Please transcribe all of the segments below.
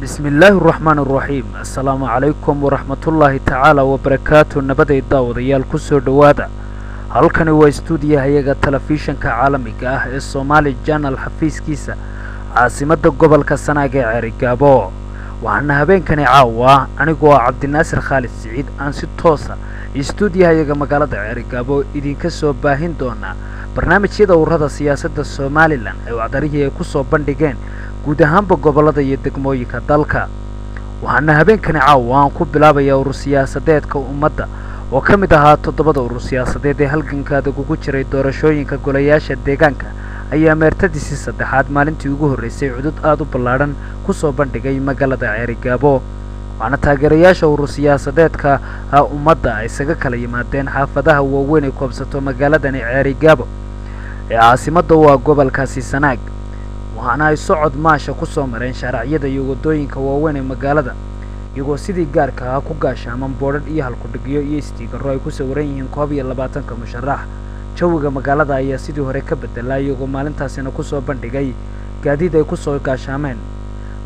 بسم الله الرحمن الرحيم. السلام عليكم ورحمة الله تعالى وبركاته. نبدأ الدعوة يا الكسر دوادا. هل كان هو استوديو هيئة تلفزيون كعالمي الصومالي جانل حفيز كيسة عاصمة الجبل كسناجي عريقابو وعنا هبين كان عاوة أنا جوا عبد الناصر خالد سعيد أنسي توصل استوديو هيئة مقالة عريقابو إذن كسو باهين دونا برنامج شيء دورها سياسة الصومالي لان أو عدريه كسو بندقين guud ahaanba gobolada iyo degmooyinka dalka waxaana habeenkani caawaan ku bilaabaya urur siyaasadeedka ummadda oo ka mid ahaa 7 urur siyaasadeed ee halgankaada ugu jiray doorashooyinka golayaasha deegaanka ayaa meertadiisii saddexaad maalintii ugu horeysay cudud aad u ballaaran ku soo bandhigay magaalada Ceerigaabo waxaana taageerayaasha urur siyaasadeedka ummadda ay isaga kala yimaadeen xaafadaha waaweyn ee koobsato magaaladani Ceerigaabo ee caasimadda waa gobolkaasi Sanaag waxaana ay socod maasha ku soo mareen sharciyada iyo wadooyinka waaweyn ee magaalada iyagoo sidii gaarka ah ku gaashaaman boodhadh iyo halkudhigyo iyo istiikaro ay ku sawiran yihiin 22 musharax jawiga magaalada ayaa sidii hore ka bedelay iyagoo maalintaasina ku soo bandhigay gaadiid ay ku soo gaashaameen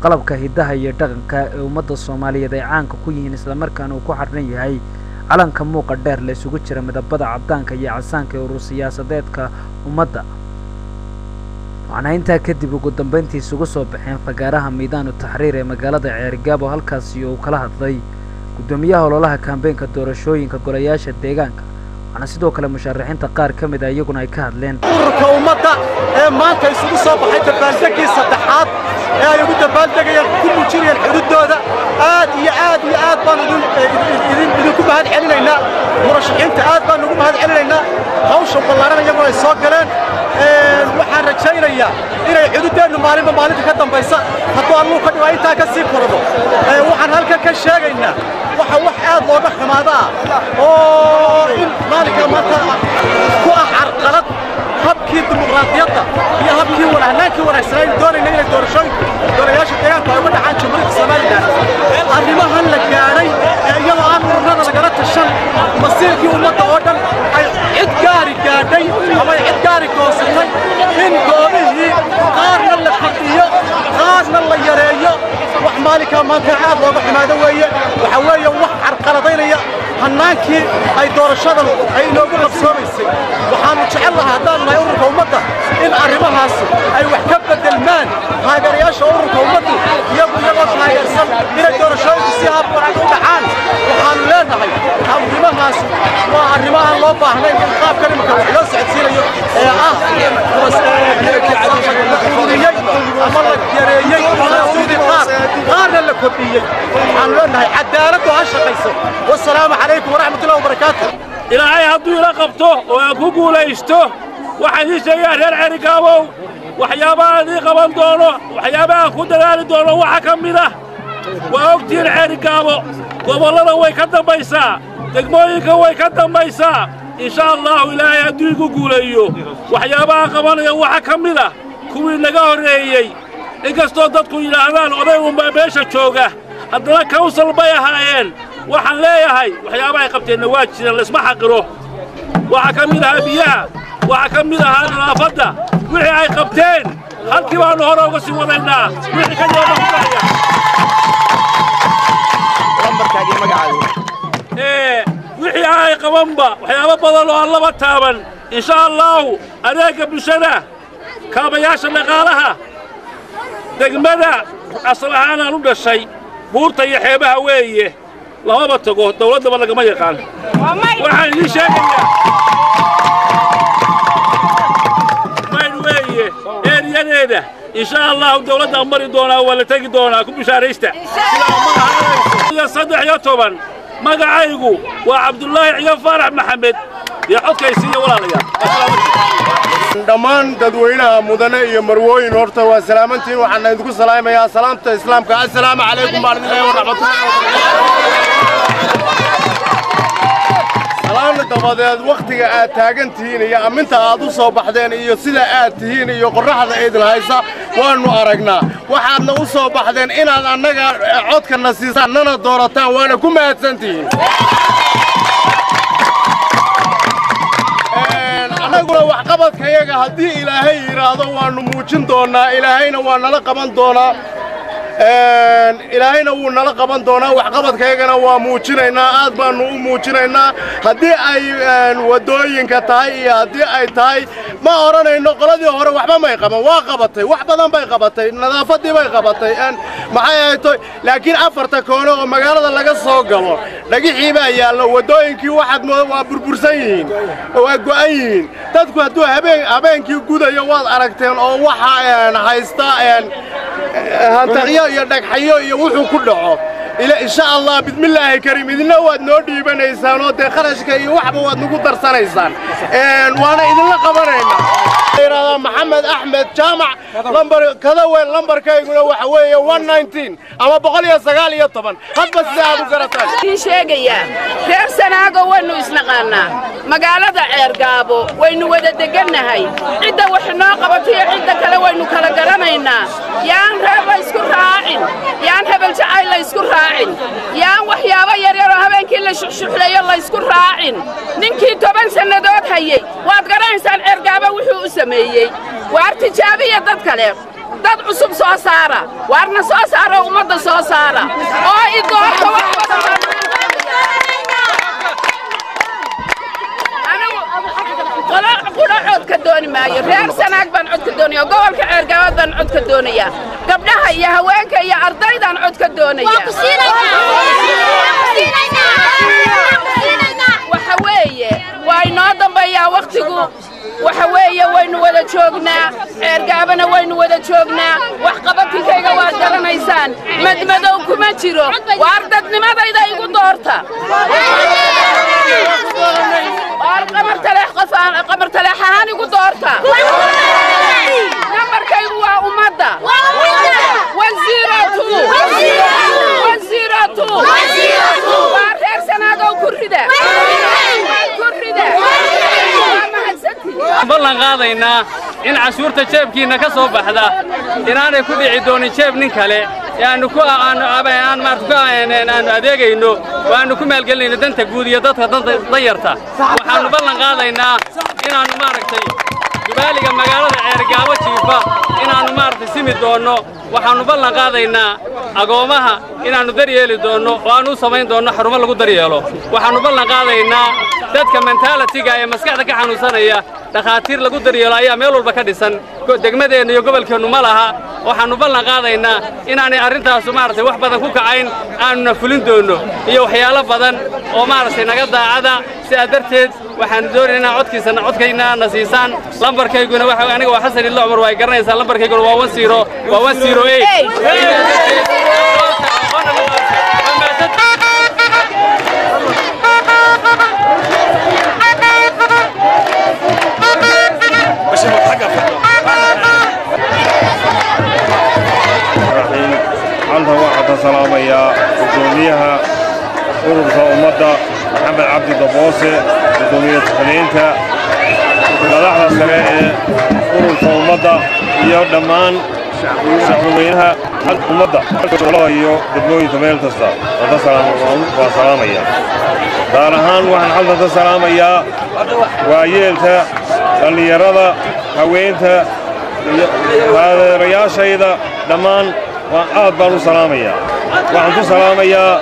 qalabka hidaha iyo dhaqanka ee ummadda Soomaaliyeed ay caanka ku yihiin isla markaana uu ku xarran yahay calanka muuqa dheer la isugu jira midabada cabdaanka iyo casaanka ee urur siyaasadeedka ummadda waxaana intaa kadib ugu dambeyntii isugu soo baxeen fagaaraha miidaanu taxriir ee magaalada Ceerigaabo halkaasi oo kala hadlay gudoomiyaha ololaha kaambeenka doorashooyinka golayaasha deegaanka waxaana sidoo kale musharaxiinta qaar ka mid ah iyaguna ay ka hadleen ururka ummadda ee maanta isugu soo baxay dabaaldegii saddexaad ee ay ugu dabaaldegayaan ku muujinayaan xuduudooda aad baan idinku mahad celinaynaa murashaxiinta aad baan ugu mahad celinaynaa hawsha ballaaran iyagoo ay soo galeen waxaan rajaynayaa inay xuduudeenu maalinta ka dambaysa hadduu alluu ka dhigo intaa ka sii kordo waxaan halkan ka sheegaynaa wax aad looga xumaadaa oo in maalinka maanta ku ah carqalad habkii dimuqraadiyadda iyo habkii wanaagsanaankii wanaagsanaayn doonayna inay doorashayaasha deegaanku ay uga dhacaan jamhuuriyadda Soomaaliland arrimahan la gaadhay iyadoo aan ururada lagala tashan masiirkii ummadda oo dhan ay cid gaari gaadhay ama cid gaari goosatay in goobihii qaarna la fadhiyo qaarna la yareeyo wax maalinka maanta aad looga xumaado weeye waxa weeye wax carqaladaynaya hannaankii ay doorashadan ay inoogu qabsoomaysay waxaanu jecel lahaa haddaan nahay ururka ummadda in arrimahaas ay wax ka bedelmaan taageerayaasha ururka ummaddu iyagoo taageersan inay doorashooyinku si habboon u dhacaan waxaanu leenahay arrimahaas waa arrimahan loo baahnayn in qaabkan imika wax loo socodsiinayo ee ah ama la yareeyey suudii qaarna la kordhiyey waxaanu leenahay cadaaladdu ha shaqayso wasalaamu calaykum waraxmatullahi wabarakaatu ilaahay hadduu ila qabto oo aan ku guulaysto waxaan ii sheegaa reer Ceerigaabow waxyaabaha aan ii qaban doono waxyaabaha aan ku dadaali doono waxa ka mid ah waa ogtiin Ceerigaabo gobollada way ka dambaysaa degmooyinka way ka dambaysaa insha Allah ilaahay hadduu igu guuleeyo waxyaabaha qabanaya waxa ka mid ah kuwii naga horeeyay inkastoo dadku yiraahdaan oday unbaa meesha jooga haddana council bay ahaayeen waxaan leeyahay waxyaabaha ay qabteen waa jiraan la isma xaqiro waxa ka mid ah biyaha waxa ka mid ah nadaafadda wixii ay qabteen halkii baan hore uga sii wadaynaa wixii ka jooga wixii ay qabanba waxyaabo badan oo laba taaban insha Allah adeega bulshada kaabayaasha dhaqaalaha degmada asal ahaan aan u dhashay buurta iyo xeebaha weeye lama tago dawladda lagama yaqaan waxaan ii sheegayaa mayn weeye eeriyadeeda insha Allah dawladda mari doonaa wala tagi doonaa ku bishaaraysta sida 13 magacaygu waa Cabdullaahi Ciyo Faarax Maxamed iyo codkaysiiyo walaalayaal dhammaan dadweynaha mudane iyo marwooyin horta waa salaamantiin waxaan idinku salaamayaa salaamta islaamka assalaamu calaykum wa rahmatullahi wa barakatuh salaamna dabadeed waqtiga aad taagan tihiin iyo aminta aad u soo baxdeen iyo sida aad tihiin iyo qorraxda idin haysa waanu aragnaa waxaadna u soo baxdeen inaad annaga codkana siisaan nana doorataan waana ku mahadsantihiin anaguna wax qabadkayaga haddii ilaahay yiraahdo waanu muujin doonaa ilaahayna waa nala qaban doonaa ilaahayna wuu nala qaban doonaa waxqabadkaygana waa muujinaynaa aad baanu u muujinaynaa haddii ay wadooyinka tahay iyo haddii ay tahay ma oranayno qoladii hore waxba may qaban waa qabatay wax badan bay qabatay nadaafadii bay qabatay maxay ahayto laakiin afarta koono oo magaalada laga soo galo dhagixii baa yaallo wadooyinkii waxaad waa burbursan yihiin waa go'an yihiin dadku hadduu habeenkii gudayo waad aragteen oo waxa haysta hantaqyo iyo dhagxayo iyo wuxuu ku dhaco إن شاء الله بسم الله الكريم إذن واد نودي بنيسان ودي خرجك وحبا واد نقول درسانيسان وانا إذن لقبرين محمد أحمد جامع لمبر كذا وين لمبر كي يقولوا وحوي 119 أما بقول يا سقالي طبعا هاد بس هذا كرتان في شيء يا غير سنة وينو يسنقنا مقالة عرقابو وينو ودا دقنا هاي عدة وحنا قبتي عدة كلا وينو كلا قرنينا يان رابا يسكر راعين يان هبل جعيل يسكر راعين يان وحيابا يريرو هبين كلا شحلي الله يسكر راعين ننكي توبان سنة دوت هاي واد قرنسان عرقابو وحو سميي وارتجابية ضد كلام ضد عصب سو سارة وارنا سو سارة ومضى سو سارة إدوار توحبا أنا قول عود كدوني معي ريال سناك بان عود كدوني وقول كعرقاوات بان عود كدوني قبلها يا هواك يا أرضي بان عود كدوني وحوية وينادم بيا وقتكو وحوية وين ولا شوقنا عرقابنا وين ولا شوقنا وحقبتي كيغا وادرنا إنسان مدمدو كما تشيرو واردتني ماذا إذا يقول دورتا قمر تلاح هاني يقول دورتا نمبر كيغوا أمدا 102 وارهر سنادو كرده ballan qaadaynaa in cashuurta jeebkiina ka soo baxda inaanay ku dhici doonin jeeb nin kale yaanu ku aanu adeegayno waanu ku maalgelinayno danta guud iyo dadka danyarta waxaanu ballan qaadaynaa inaanu maaragtay dubaaliga magaalada ceergaabo jiifa inaanu maaragtay simi doono waxaanu ballan qaadaynaa agoomaha inaanu daryeeli doono oo aanu samayn doono xarumo lagu daryeelo waxaanu ballan qaadaynaa dadka mentality-ga ee maskaxda ka xanuunsanaya dhakhaatiir lagu daryeelo ayaa meel walba ka dhisan degmadeenna iyo gobolkeennu ma laha waxaanu ballan qaadaynaa inaanay arrintaasu maaragtay wax badan ku kacayn aanuna fulin doono iyo waxyaalo badan oo maaragtay naga daacada sidaa darteed waxaanu doonaynaa codkayna na siisaan lambarkayguna waxa aniga waa xasan illa cumar waa garanaysaa lambarkayguna waa 108 سلام يا قدوميها أورد أمدا محمد عبد الضبوسي قدومية خلينتا مدحda sare ee ururka ummadda iyo dhammaan shacabweynaha ummadda iyo dadweynaha meel kasta waa salaamaya gaar ahaan waxaan halkan ka salaamayaa waayeelka dhalinyarada haweenta iyo taageerayaashayda dhammaan aad baan u salaamayaa waxaan ku salaamayaa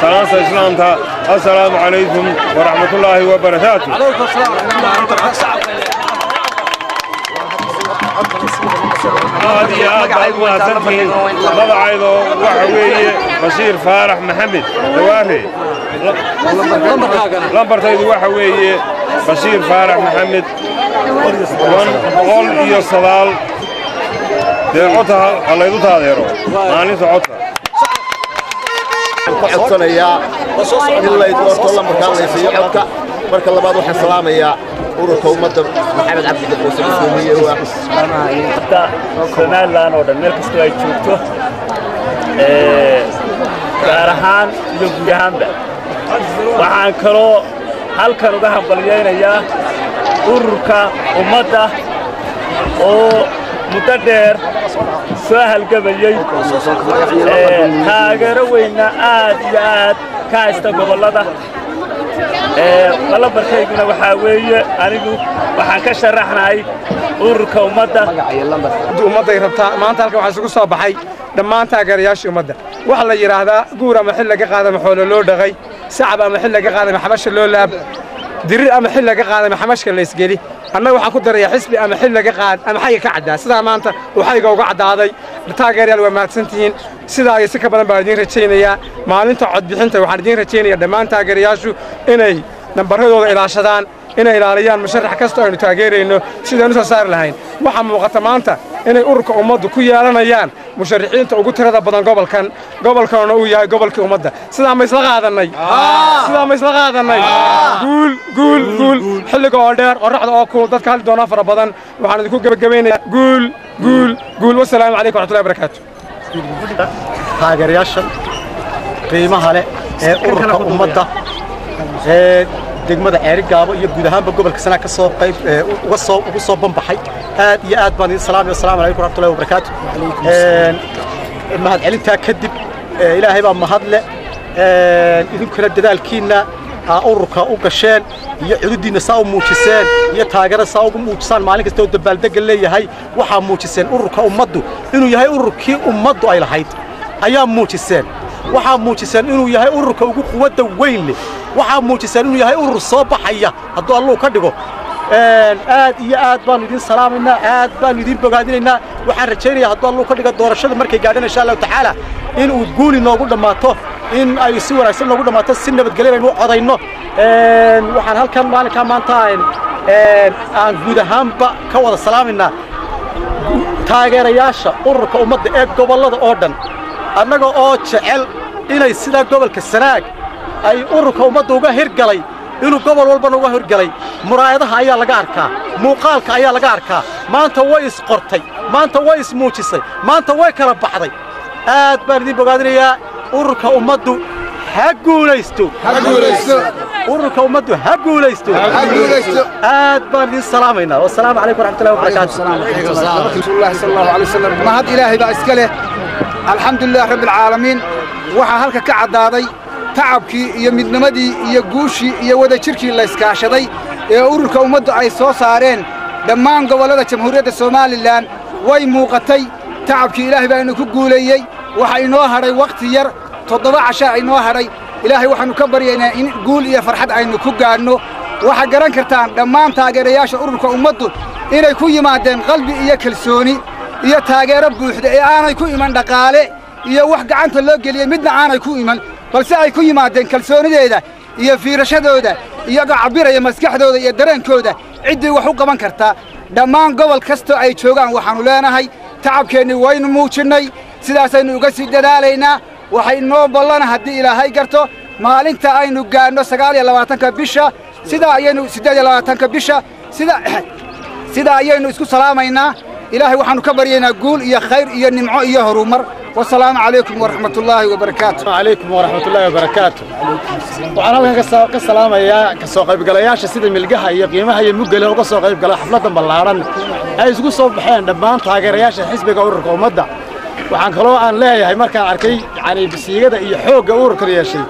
salaanta islaamka assalaamu calaykum waraxmatullaahi wabarakaatuh aad iyo aad baad u mahadsantihiin magacaydo waxa weeye bashiir faarax maxamed dawaare lambartaydu waxa weeye bashiir faarax maxamed 109 dee codka halaydu taageero maalinta codka codsanayaa in la doorto lambarkaan la siiyo codka marka labaad waxaan salaamayaa ururka ummadda maxamed cabdi daboosi gudoomiye waa Somaliland oo dhan meel kasta ay joogto gaar ahaan iyo guud ahaanba waxaan kaloo halkan uga hambalyaynayaa ururka ummadda oo muddo dheer soo halgabayay taageero weyna aad iyo aad ka haysta gobollada lambarkayguna waxaa weeye anigu waxaan ka sharaxnahay ururka ummadda ummadday rabtaa maanta halkan waxaa isugu soo baxay dhammaan taageerayaasha ummadda waxa la yiraahdaa guur ama xil laga qaado xoolo loo dhaqay sacab ama xil laga qaado xabasha loo laab dirir ama xil laga qaado xamashka la isgeli annaga waxaan ku darayaa xisbi ama xil laga qaad ama xayga ka cadaa sidaa maanta waxayga uga cadaaday taageerayaal waa mahadsantihiin sidaa ay si ka badan baan idin rajaynayaa maalinta codbixinta waxaan idin rajaynayaa dhammaan taageerayaashu inay nambaradooda ilaashadaan inay ilaaliyaan musharax kasta aynu taageerayno sidaan u soo saari lahayn waxaa muuqata maanta inay ururka ummaddu ku yeelanayaan musharaxiinta ugu tirada badan gobolkanna uu yahay gobolkii ummadda sidaa ma isla qaadannay guul xilliga oo dheer qorraxda oo kulul dadka hadli doonaa fara badan waxaan idinku gebagabaynayaa guul wasalaamu calaykum waraxmatullahi wabarakaatu taageerayaasha qiimaha leh ee ururka ummadda ee degmada Ceerigaabo iyo guud ahaanba gobolka Sanaag ka soo qayb uga soo banbaxay aad iyo aad baan idin salaamay assalaamu calaykum waraxmatullahi wabarakaatu mahad celinta kadib ilaahay baa mahad leh idinkuna dadaalkiina ururka u gasheen iyo xuduudiina saa u muujiseen iyo taageero saa ugu muujisaan maalin kasta oo dabaaldega leeyahay waxaa muujiseen ururka ummaddu inuu yahay ururkii ummaddu ay lahayd ayaa muujiseen waxaa muujiseen inuu yahay ururka ugu quwadda weyn leh waxaa muujiseen inuu yahay urur soo baxaya hadduu alluu ka dhigo aad iyo aad baanu idin salaamaynaa aad baanu idin bogaadinaynaa waxaan rajaynayaa hadduu alluu ka dhigo doorashada markay gaadhaan insha allahu tacaala in uu guuli noogu dhammaato in ay si wanaagsan noogu dhammaato si nabadgelyo aynu u codayno waxaan halkan maalinkaa maanta aan guud ahaanba ka wada salaamaynaa taageerayaasha ururka ummadda ee gobollada oo dhan annaga oo jecel inay sidaa gobolka Sanaag ay ururka ummadda uga hirgalay inuu gobol walbana uga hirgalay muraayadaha ayaa laga arkaa muuqaalka ayaa laga arkaa maanta way isqortay maanta way ismuujisay maanta way kala baxday aad baan idin bogaadinayaa ururka ummaddu ha guulaysto ururka ummaddu ha guulaysto aad baan idin salaamaynaa wassalaamu calaykum waraxmatullahi wabarakaatu rasuulullaahi sallallahu alayhi wasallam mahad ilaahay baa iska leh alxamdulillaah rabbil caalamiin waxaa halka ka caddaaday tacabkii iyo midnimadii iyo guushii iyo wadajirkii la iskaashaday ee ururka ummaddu ay soo saareen dhammaan gobollada jamhuuriyadda Soomaaliland way muuqatay tacabkii ilaahay baa inuu ku guuleeyey waxa inoo hadhay waqti yar 7 casha inoo hadhay ilaahay waxaanu ka baryaynaa in guul iyo farxad aynu ku gaadhno waxa garan kartaan dhammaan taageerayaasha ururka ummaddu inay ku yimaadeen qalbi iyo kalsooni iyo taageero buuxda ee aanay ku iman dhaqaale iyo wax gacanta loo geliyay midna aanay ku iman balse ay ku yimaadeen kalsoonideeda iyo fiirashadooda iyagoo cabiraya maskaxdooda iyo dareenkooda ciddii wax u qaban karta dhammaan gobol kasta ay joogaan waxaanu leenahay tacabkeenni waynu muujinnay sidaasaynu uga sii dadaalaynaa waxay noo ballan haddii ilaahay garto maalinta aynu gaadhno 29-ka bisha sidaa ayaynu 28-ka bisha sidaa ayaynu isku salaamaynaa ilaahay waxaanu ka baryaynaa guul iyo khayr iyo nimco iyo horumar والسلام عليكم ورحمة الله وبركاته. وعليكم ورحمة الله وبركاته. وأنا لك كسلام يا كسوق بقلاياش سيد ملقاها هي قيمها هي مقلة وكسوق بقلا حفلة بالعرن. أي سقو صوب حين دبان تاجرياش حسب جورك ومدة. وعن كلام أن لا هي مركز عركي يعني بسيجة يحوق جورك رياشي.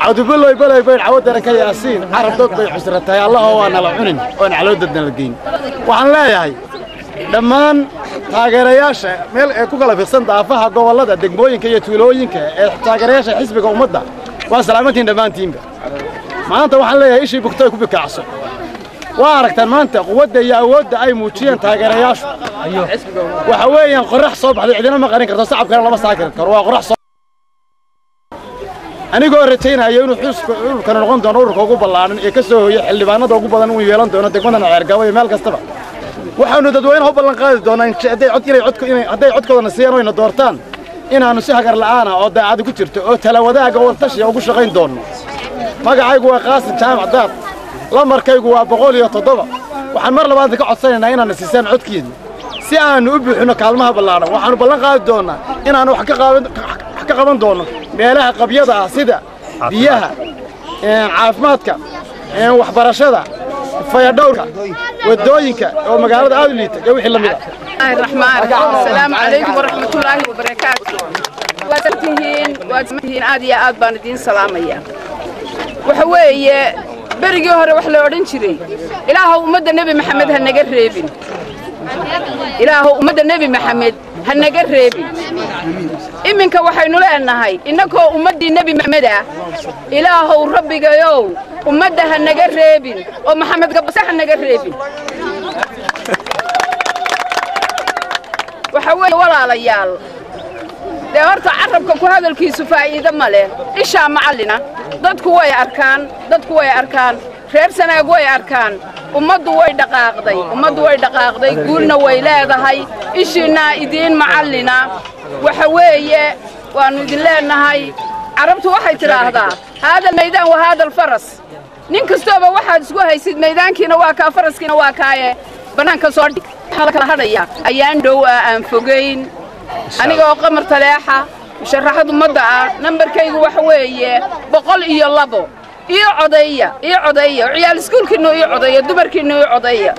عود يبلا عود ركي ياسين عرب دوك بحسرتها يا الله وأنا لعنن وأنا على ودنا الجين. وعن لا هي dhammaan taageerayaasha meel ay ku kala fiirsan daafaha gobolada degmooyinka iyo tuulooyinka ee taageerayaasha xisbiga ummadda waa salaamantiin dhammaantiinba maanta waxaan leeyahay ishii bugtay ku bikacso waa aragtaan maanta quwadda iyo awoodda ay muujiyeen taageerayaashu waxa weeyaan qorax soo baxday cidina ma qarin karto shacabkana lama saakir karo waa qorax anigoo rajaynayo inuu ururkan noqon doono ururka ugu ballaaran ee ka soo hooyay xildhibaanada ugu badan uu yeelan doono degmada Ceerigaabo iyo meel kastaba waxaanu dadweynaha u ballan qaadi doonaa hadday codkoodana siiyaan wayna doortaan inaannu si hagar la'aan ah oo daacad ku jirto oo tala wadaaga wartashiya ugu shaqayn doonno magacaygu waa Qaasim Jaamac Daad lamarkaygu waa 107 waxaan mar labaad ka codsanaynaa inaannu siisaan codkiina si aanu u buuxino kaalmaha ballaaran waxaanu ballan qaadi doonaa inaannu wax ka qaban doono meelaha qabyada ah sida biyaha caafimaadka waxbarashada fayadhowrka wadooyinka oo magaalada aad u liita iyo wixii la mid ah السلام عليكم ورحمة الله وبركاته واتمهين آدي آد باندين سلامية وحوية برجي هره وحلا ورنشري إلهه أمد النبي محمد هالنجر ريبين إلهه أمد النبي محمد ha naga reebin iminka waxaynu leenahay innagoo ummaddii nebi maxamed ah ilaahow rabbigayow ummadda ha naga reebin oo maxamed gabase ha naga reebin waxa weeye walaalayaal dee horta carabka ku hadalkiisu faa'iido ma leh ishaa macallina dadku way arkaan reer Sanaag way arkaan ummaddu way dhaqaaqday guulna way leedahay ishina idiin macallina waxa weeye waanu idin leenahay carabtu waxay tiraahdaa hada meydaan waa hada faras nin kastooba waxaad isku haysid meedaankiina waa ka faraskiina waa kaaye banaanka soo dhig waxa kala hadhaya ayaan dhow aan fogeyn aniga oo qamar taleexa sharaxad ummadda ah nambarkaygu waxa weeye 102 iyo codaya ciyaal iskuulkiinu iyo codaya dumarkiinu iyo codaya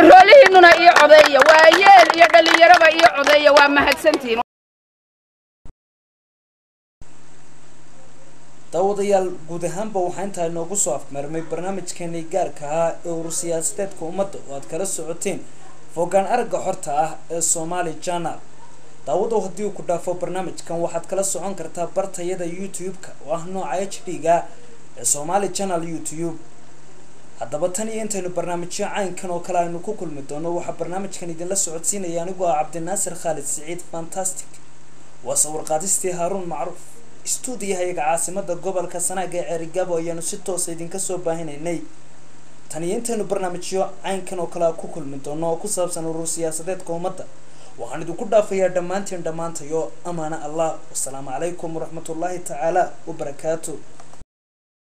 roolihiinuna iyo codaya waa yeel iyo dhalinyarada iyo codaya waa mahadsantiin daawadayaal guud ahaanba waxaa intaa inoogu soo afmarmay barnaamijkeenii gaarka ah ee urur siyaasadeedka ummadda oo aad kala socoteen fogaan aragga xorta ah ee Somali Channel daawadow haddii uu ku dhaafo barnaamijkan waxaad kala socon kartaa bartayada YouTube-ka oo ah nooca HD-ga ee Somali Channel YouTube haddaba tan iyo intaynu barnaamijyo caynkan oo kale aynu ku kulmi doono waxaa barnaamijkan idinla socodsiinaya anigoo ah Cabdinaasir Khalid Saciid Fantastic waa sawir qaadistii Haruun Macruuf stuudiyahayaga caasimadda gobolka Sanaag ee Cerigabo ayaanu si toos ah idinka soo baahinaynay tan iyo intaynu barnaamijyo caynkan oo kale ku kulmi doono oo ku saabsan urur siyaasadeedka ummadda waxaan idinku dhaafayaa dhammaantayo amaana Allah wassalaamu calaykum waraxmatullaahi tacaala wabarakaatuh